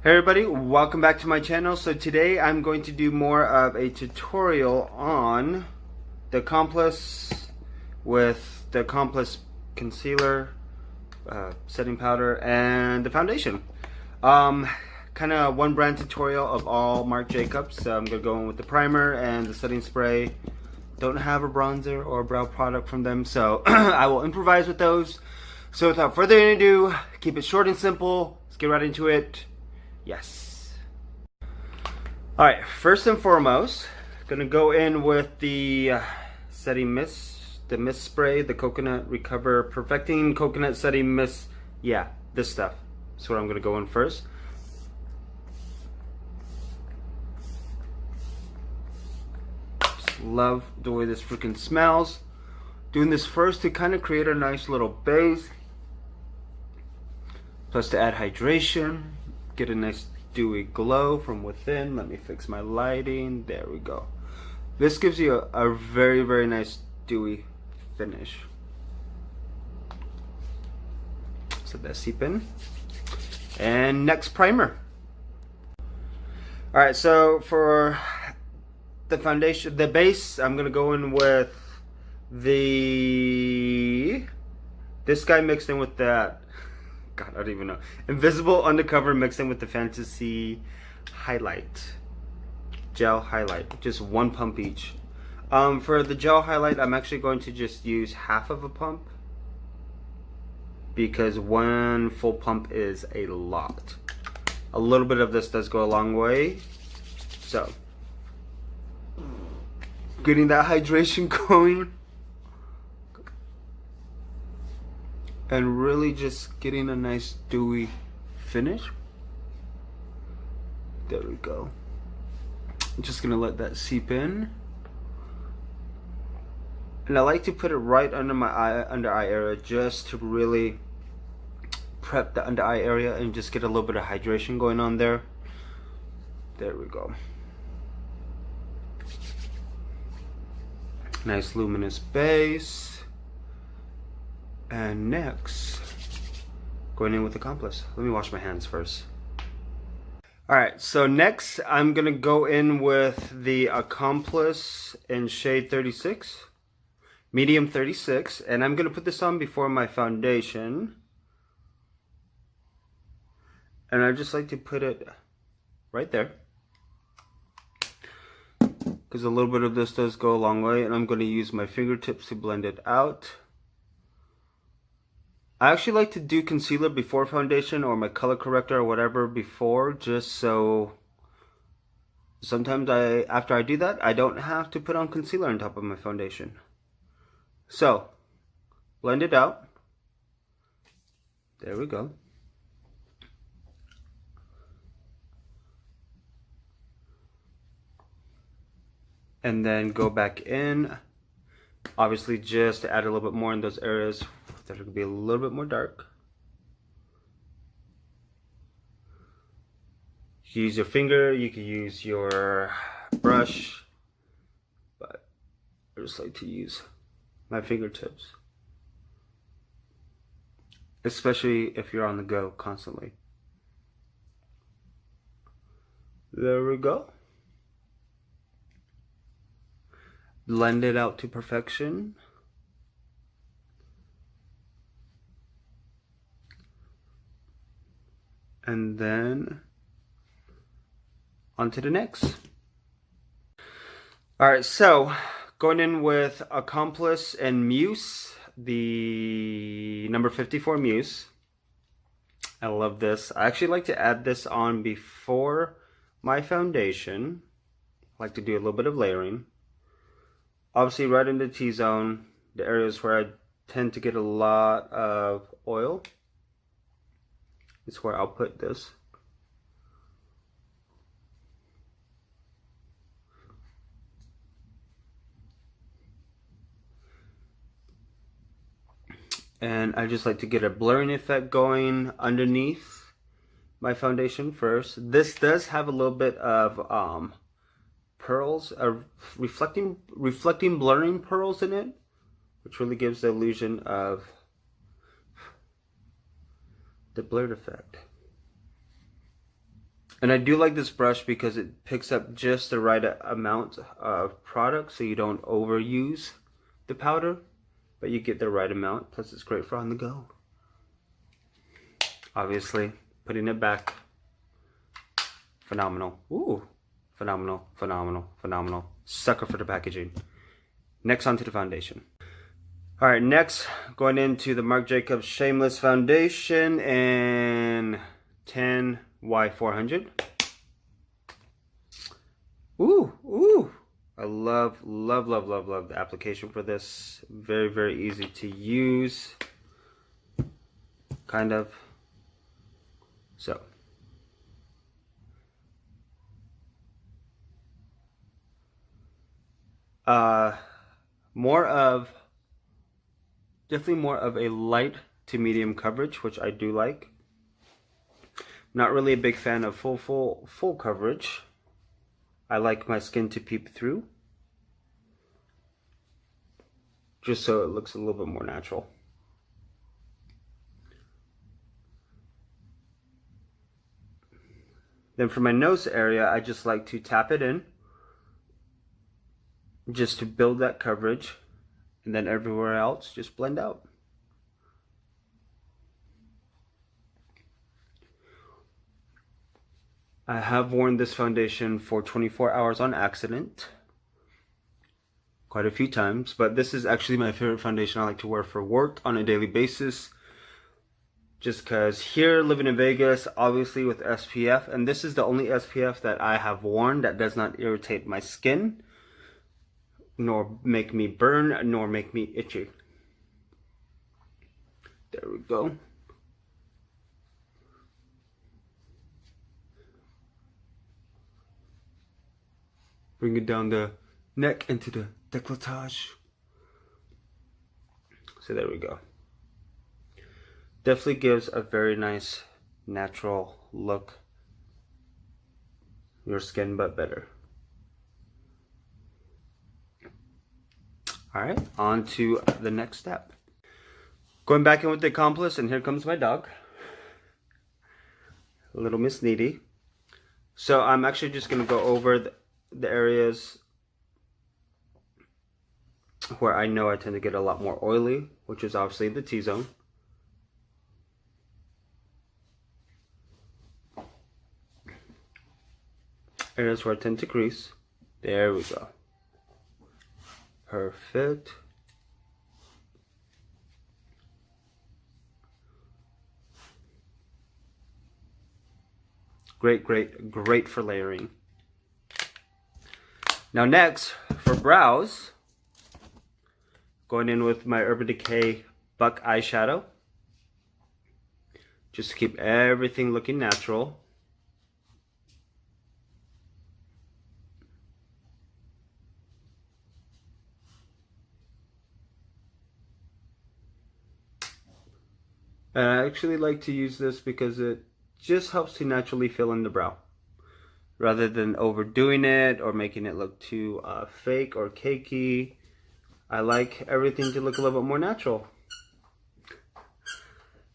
Hey everybody, welcome back to my channel. So today I'm going to do more of a tutorial on the Accomplice with the Accomplice Concealer, setting powder, and the foundation. Kind of one brand tutorial of all Marc Jacobs. So I'm going to go in with the primer and the setting spray. Don't have a bronzer or a brow product from them, so I will improvise with those. So without further ado, keep it short and simple. Let's get right into it. Yes. Alright, first and foremost, gonna go in with the setting mist, the mist spray, the Coconut Recover Perfecting Coconut Setting Mist. Yeah, this stuff. That's what I'm gonna go in first. Just love the way this freaking smells. Doing this first to kind of create a nice little base, plus to add hydration. Get a nice dewy glow from within. Let me fix my lighting. There we go. This gives you a very, very nice dewy finish. So that's seep in. And next, primer. Alright, so for the foundation, the base, I'm going to go in with this guy mixed in with that. God, I don't even know. Invisible Undercover mixed in with the Fantasy Highlight. Gel highlight. Just one pump each. For the gel highlight, I'm actually going to just use half of a pump, because one full pump is a lot. A little bit of this does go a long way. So, getting that hydration going. And really just getting a nice dewy finish. There we go. I'm just gonna let that seep in. And I like to put it right under my under eye area, just to really prep the under eye area and just get a little bit of hydration going on there. There we go. Nice luminous base. And next, going in with Accomplice. Let me wash my hands first. Alright, so next I'm going to go in with the Accomplice in shade 36, medium 36, and I'm going to put this on before my foundation. And I just like to put it right there, because a little bit of this does go a long way, and I'm going to use my fingertips to blend it out. I actually like to do concealer before foundation, or my color corrector or whatever before, just so sometimes after I do that, I don't have to put on concealer on top of my foundation. So, blend it out. There we go. And then go back in. Obviously, just to add a little bit more in those areas that are going to be a little bit more dark. You can use your finger, you can use your brush, but I just like to use my fingertips, especially if you're on the go constantly. There we go. Blend it out to perfection. And then on to the next. Alright, so going in with Accomplice and MUSE, the number 54 MUSE. I love this. I actually like to add this on before my foundation. I like to do a little bit of layering. Obviously right in the T-zone, the areas where I tend to get a lot of oil, is where I'll put this. And I just like to get a blurring effect going underneath my foundation first. This does have a little bit of pearls, reflecting blurring pearls in it, which really gives the illusion of the blurred effect. And I do like this brush because it picks up just the right amount of product, so you don't overuse the powder, but you get the right amount. Plus it's great for on the go. Obviously, putting it back, phenomenal. Ooh, phenomenal, phenomenal, phenomenal. Sucker for the packaging. Next, onto the foundation. All right, next, going into the Marc Jacobs Shameless Foundation in 10Y400. Ooh. I love the application for this. Very, very easy to use. Kind of. So. Definitely more of a light to medium coverage, which I do like. Not really a big fan of full coverage. I like my skin to peep through, just so it looks a little bit more natural. Then for my nose area, I just like to tap it in, just to build that coverage, and then everywhere else just blend out. I have worn this foundation for 24 hours on accident quite a few times, but this is actually my favorite foundation I like to wear for work on a daily basis. Just because here, living in Vegas, obviously with SPF, and this is the only SPF that I have worn that does not irritate my skin, nor make me burn, nor make me itchy. There we go. Bring it down the neck into the décolletage. So there we go. Definitely gives a very nice natural look. Your skin, but better. All right, on to the next step. Going back in with the Accomplice, and here comes my dog. Little Miss Needy. So I'm actually just gonna go over the areas where I know I tend to get a lot more oily, which is obviously the T-zone. Areas where I tend to crease. There we go. Perfect. Great for layering. Now next, for brows, going in with my Urban Decay Buck eyeshadow, just to keep everything looking natural. And I actually like to use this because it just helps to naturally fill in the brow, rather than overdoing it or making it look too fake or cakey. I like everything to look a little bit more natural.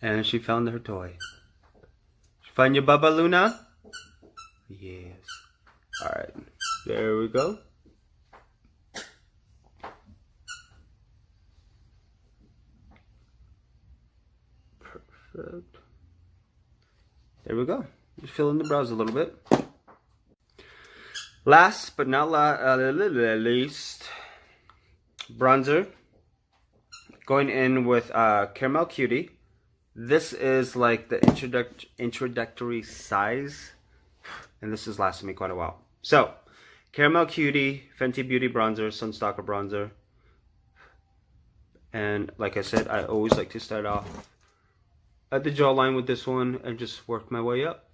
And she found her toy. She find your Baba Luna? Yes. Alright, there we go. Perfect. There we go. Just fill in the brows a little bit. Last but not least, bronzer. Going in with Caramel Cutie. This is like the introductory size, and this has lasted me quite a while. So, Caramel Cutie, Fenty Beauty bronzer, Sunstalker bronzer. And like I said, I always like to start off at the jawline with this one and just work my way up.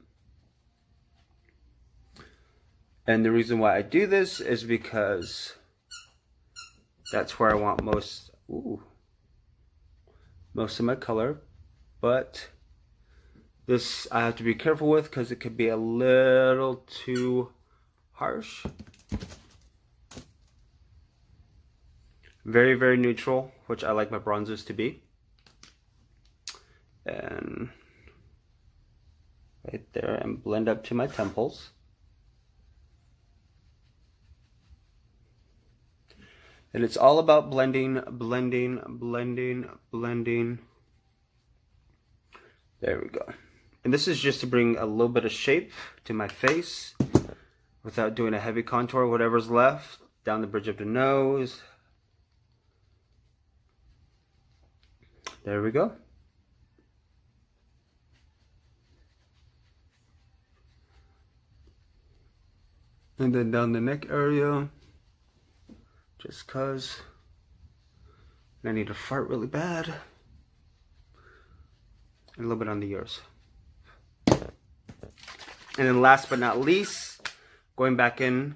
And the reason why I do this is because that's where I want most of my color. But this I have to be careful with because it could be a little too harsh. Very, very neutral, which I like my bronzers to be. And right there and blend up to my temples. And it's all about blending, blending, blending, blending. There we go. And this is just to bring a little bit of shape to my face without doing a heavy contour. Whatever's left, down the bridge of the nose. There we go. And then down the neck area. Just cause I need to fart really bad. And a little bit on the ears. And then last but not least, going back in.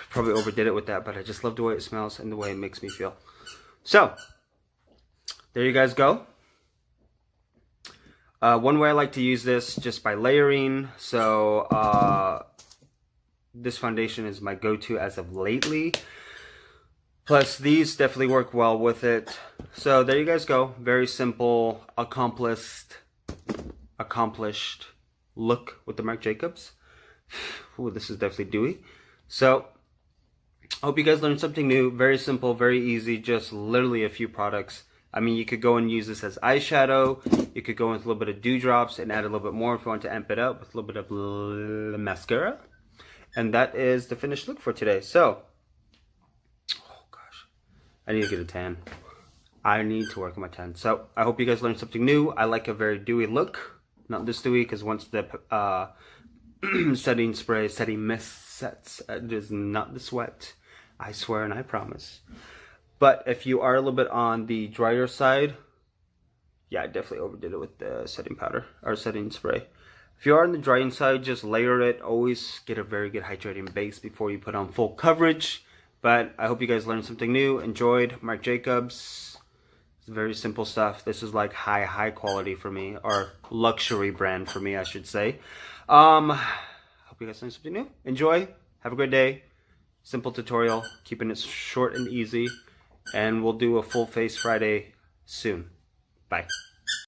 Probably overdid it with that, but I just love the way it smells and the way it makes me feel. So, there you guys go. One way I like to use this, just by layering. So this foundation is my go-to as of lately. Plus these definitely work well with it. So there you guys go. Very simple, accomplished look with the Marc Jacobs. Ooh, this is definitely dewy. So I hope you guys learned something new. Very simple, very easy, just literally a few products. I mean, you could go and use this as eyeshadow. You could go with a little bit of dewdrops and add a little bit more if you want to amp it up with a little bit of mascara. And that is the finished look for today. So, oh gosh, I need to get a tan. I need to work on my tan. So, I hope you guys learned something new. I like a very dewy look. Not this dewy, because once the setting mist sets, it is not this wet. I swear and I promise. But if you are a little bit on the drier side, yeah, I definitely overdid it with the setting powder or setting spray. If you are on the drying side, just layer it. Always get a very good hydrating base before you put on full coverage. But I hope you guys learned something new, enjoyed. Marc Jacobs. It's very simple stuff. This is like high quality for me, or luxury brand for me, I should say. Hope you guys learned something new. Enjoy. Have a great day. Simple tutorial, keeping it short and easy. And we'll do a full face Friday soon. Bye.